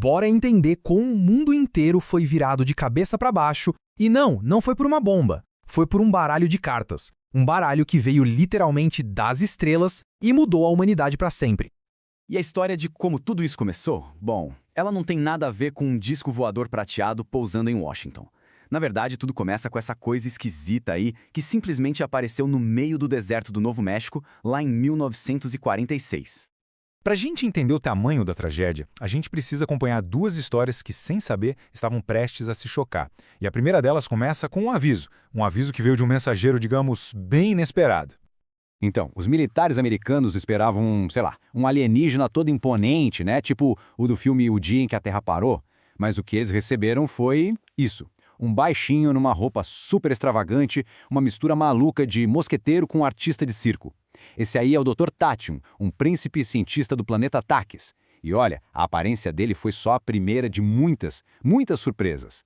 Bora entender como o mundo inteiro foi virado de cabeça para baixo e não foi por uma bomba, foi por um baralho de cartas. Um baralho que veio literalmente das estrelas e mudou a humanidade para sempre. E a história de como tudo isso começou? Bom, ela não tem nada a ver com um disco voador prateado pousando em Washington. Na verdade, tudo começa com essa coisa esquisita aí que simplesmente apareceu no meio do deserto do Novo México, lá em 1946. Para a gente entender o tamanho da tragédia, a gente precisa acompanhar duas histórias que, sem saber, estavam prestes a se chocar. E a primeira delas começa com um aviso que veio de um mensageiro, digamos, bem inesperado. Então, os militares americanos esperavam, um alienígena todo imponente, né? Tipo o do filme O Dia em que a Terra Parou. Mas o que eles receberam foi isso. Um baixinho numa roupa super extravagante, uma mistura maluca de mosqueteiro com artista de circo. Esse aí é o Dr. Tachyon, um príncipe cientista do planeta Takis. E olha, a aparência dele foi só a primeira de muitas surpresas.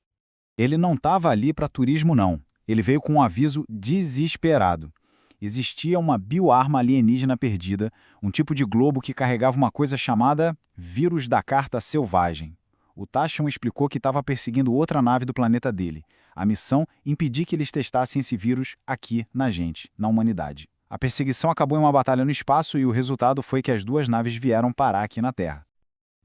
Ele não estava ali para turismo, não. Ele veio com um aviso desesperado. Existia uma bioarma alienígena perdida, um tipo de globo que carregava uma coisa chamada vírus da carta selvagem. O Tachyon explicou que estava perseguindo outra nave do planeta dele. A missão, impedir que eles testassem esse vírus aqui na gente, na humanidade. A perseguição acabou em uma batalha no espaço e o resultado foi que as duas naves vieram parar aqui na Terra.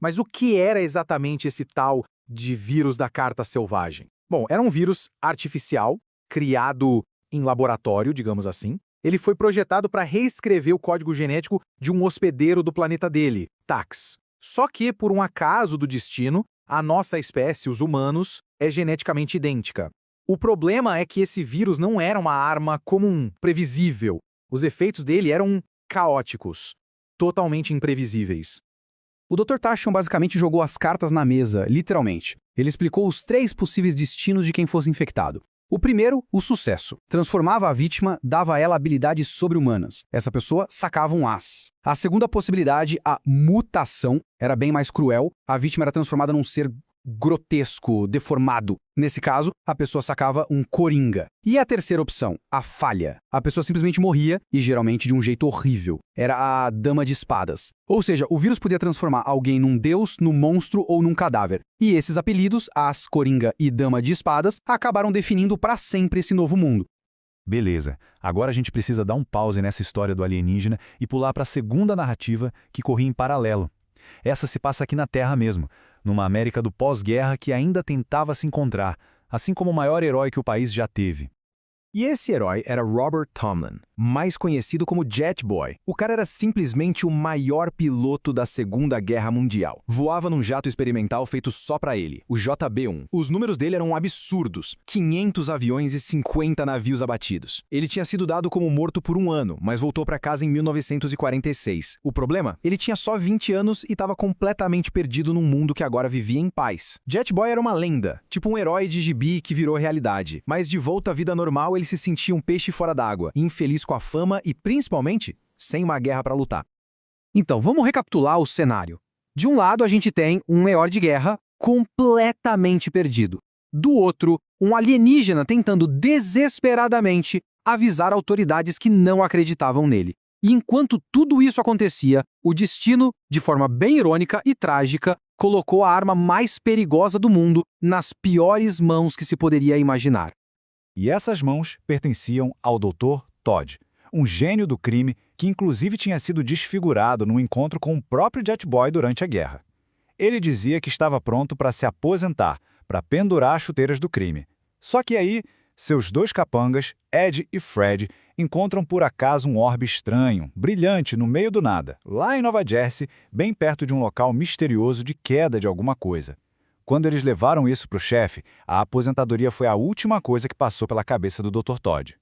Mas o que era exatamente esse tal de vírus da carta selvagem? Bom, era um vírus artificial, criado em laboratório, digamos assim. Ele foi projetado para reescrever o código genético de um hospedeiro do planeta dele, Tax. Só que, por um acaso do destino, a nossa espécie, os humanos, é geneticamente idêntica. O problema é que esse vírus não era uma arma comum, previsível. Os efeitos dele eram caóticos, totalmente imprevisíveis. O Dr. Tachyon basicamente jogou as cartas na mesa, literalmente. Ele explicou os 3 possíveis destinos de quem fosse infectado. O primeiro, o sucesso. Transformava a vítima, dava a ela habilidades sobre-humanas. Essa pessoa sacava um as. A segunda possibilidade, a mutação, era bem mais cruel. A vítima era transformada num ser grotesco, deformado. Nesse caso, a pessoa sacava um coringa. E a terceira opção, a falha. A pessoa simplesmente morria, e geralmente de um jeito horrível. Era a dama de espadas. Ou seja, o vírus podia transformar alguém num deus, num monstro ou num cadáver. E esses apelidos, as, coringa e dama de espadas, acabaram definindo para sempre esse novo mundo. Beleza, agora a gente precisa dar um pause nessa história do alienígena e pular para a segunda narrativa que corria em paralelo. Essa se passa aqui na Terra mesmo, numa América do pós-guerra que ainda tentava se encontrar, assim como o maior herói que o país já teve. E esse herói era Robert Tomlin, mais conhecido como Jet Boy. O cara era simplesmente o maior piloto da Segunda Guerra Mundial. Voava num jato experimental feito só pra ele, o JB-1. Os números dele eram absurdos, 500 aviões e 50 navios abatidos. Ele tinha sido dado como morto por um ano, mas voltou pra casa em 1946. O problema? Ele tinha só 20 anos e estava completamente perdido num mundo que agora vivia em paz. Jet Boy era uma lenda, tipo um herói de gibi que virou realidade. Mas de volta à vida normal, ele se sentia um peixe fora d'água, infeliz com a fama e, principalmente, sem uma guerra para lutar. Então, vamos recapitular o cenário. De um lado, a gente tem um herói de guerra completamente perdido. Do outro, um alienígena tentando desesperadamente avisar autoridades que não acreditavam nele. E enquanto tudo isso acontecia, o destino, de forma bem irônica e trágica, colocou a arma mais perigosa do mundo nas piores mãos que se poderia imaginar. E essas mãos pertenciam ao Dr. Todd, um gênio do crime que inclusive tinha sido desfigurado num encontro com o próprio Jet Boy durante a guerra. Ele dizia que estava pronto para se aposentar, para pendurar as chuteiras do crime. Só que aí, seus dois capangas, Ed e Fred, encontram por acaso um orbe estranho, brilhante no meio do nada, lá em Nova Jersey, bem perto de um local misterioso de queda de alguma coisa. Quando eles levaram isso para o chefe, a aposentadoria foi a última coisa que passou pela cabeça do Dr. Todd.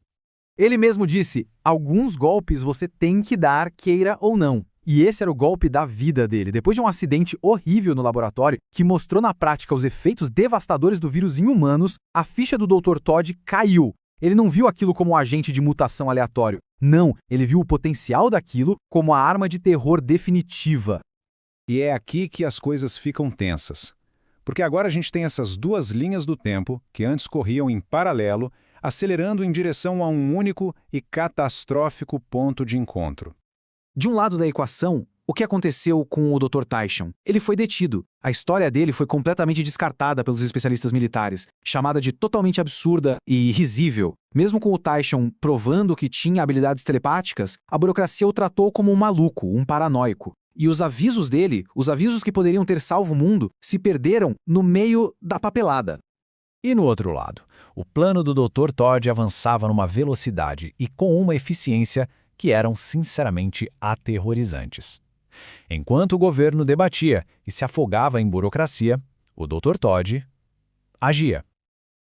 Ele mesmo disse, alguns golpes você tem que dar, queira ou não. E esse era o golpe da vida dele, depois de um acidente horrível no laboratório que mostrou na prática os efeitos devastadores do vírus em humanos, a ficha do Dr. Todd caiu. Ele não viu aquilo como um agente de mutação aleatório. Não, ele viu o potencial daquilo como a arma de terror definitiva. E é aqui que as coisas ficam tensas. Porque agora a gente tem essas duas linhas do tempo, que antes corriam em paralelo, acelerando em direção a um único e catastrófico ponto de encontro. De um lado da equação, O que aconteceu com o Dr. Tyshawn? Ele foi detido. A história dele foi completamente descartada pelos especialistas militares, chamada de totalmente absurda e risível. Mesmo com o Tyshawn provando que tinha habilidades telepáticas, a burocracia o tratou como um maluco, um paranoico. E os avisos dele, os avisos que poderiam ter salvo o mundo, se perderam no meio da papelada. E no outro lado, o plano do Dr. Todd avançava numa velocidade e com uma eficiência que eram sinceramente aterrorizantes. Enquanto o governo debatia e se afogava em burocracia, o Dr. Todd agia.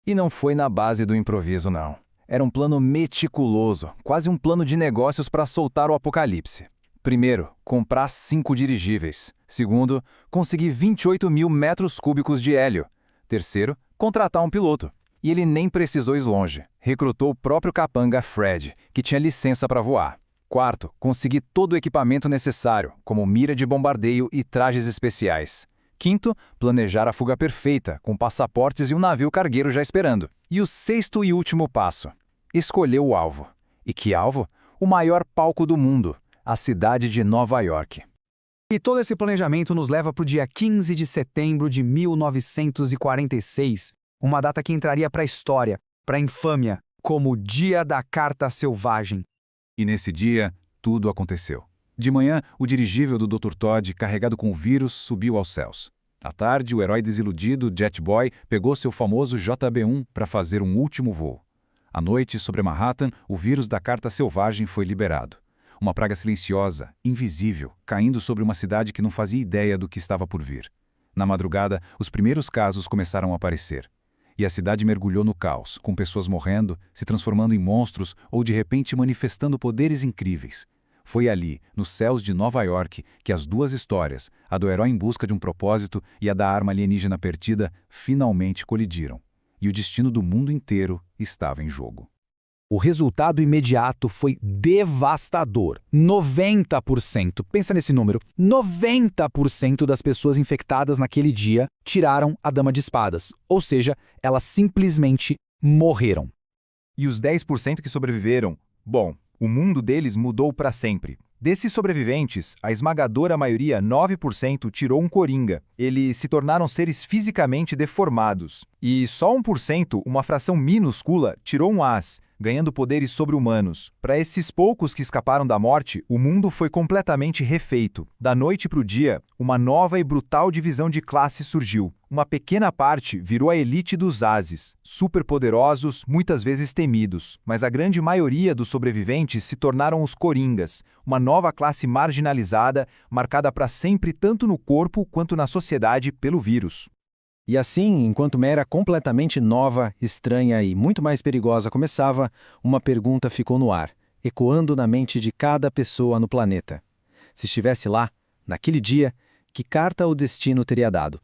E não foi na base do improviso, não. Era um plano meticuloso, quase um plano de negócios para soltar o apocalipse. Primeiro, comprar 5 dirigíveis. Segundo, conseguir 28 mil metros cúbicos de hélio. Terceiro, contratar um piloto. E ele nem precisou ir longe. Recrutou o próprio capanga Fred, que tinha licença para voar. Quarto, conseguir todo o equipamento necessário, como mira de bombardeio e trajes especiais. Quinto, planejar a fuga perfeita, com passaportes e um navio cargueiro já esperando. E o sexto e último passo, escolher o alvo. E que alvo? O maior palco do mundo, a cidade de Nova York. E todo esse planejamento nos leva para o dia 15 de setembro de 1946, uma data que entraria para a história, para a infâmia, como o Dia da Carta Selvagem. E nesse dia, tudo aconteceu. De manhã, o dirigível do Dr. Todd, carregado com o vírus, subiu aos céus. À tarde, o herói desiludido, Jet Boy, pegou seu famoso JB-1 para fazer um último voo. À noite, sobre Manhattan, o vírus da Carta Selvagem foi liberado. Uma praga silenciosa, invisível, caindo sobre uma cidade que não fazia ideia do que estava por vir. Na madrugada, os primeiros casos começaram a aparecer. E a cidade mergulhou no caos, com pessoas morrendo, se transformando em monstros ou de repente manifestando poderes incríveis. Foi ali, nos céus de Nova York, que as duas histórias, a do herói em busca de um propósito e a da arma alienígena perdida, finalmente colidiram. E o destino do mundo inteiro estava em jogo. O resultado imediato foi devastador. 90%, pensa nesse número, 90% das pessoas infectadas naquele dia tiraram a Dama de Espadas, ou seja, elas simplesmente morreram. E os 10% que sobreviveram? Bom, o mundo deles mudou para sempre. Desses sobreviventes, a esmagadora maioria, 9%, tirou um coringa. Eles se tornaram seres fisicamente deformados. E só 1%, uma fração minúscula, tirou um as, ganhando poderes sobre-humanos. Para esses poucos que escaparam da morte, o mundo foi completamente refeito. Da noite para o dia, uma nova e brutal divisão de classes surgiu. Uma pequena parte virou a elite dos Ases, superpoderosos, muitas vezes temidos. Mas a grande maioria dos sobreviventes se tornaram os Coringas, uma nova classe marginalizada, marcada para sempre tanto no corpo quanto na sociedade pelo vírus. E assim, enquanto uma era completamente nova, estranha e muito mais perigosa começava, uma pergunta ficou no ar, ecoando na mente de cada pessoa no planeta. Se estivesse lá, naquele dia, que carta o destino teria dado?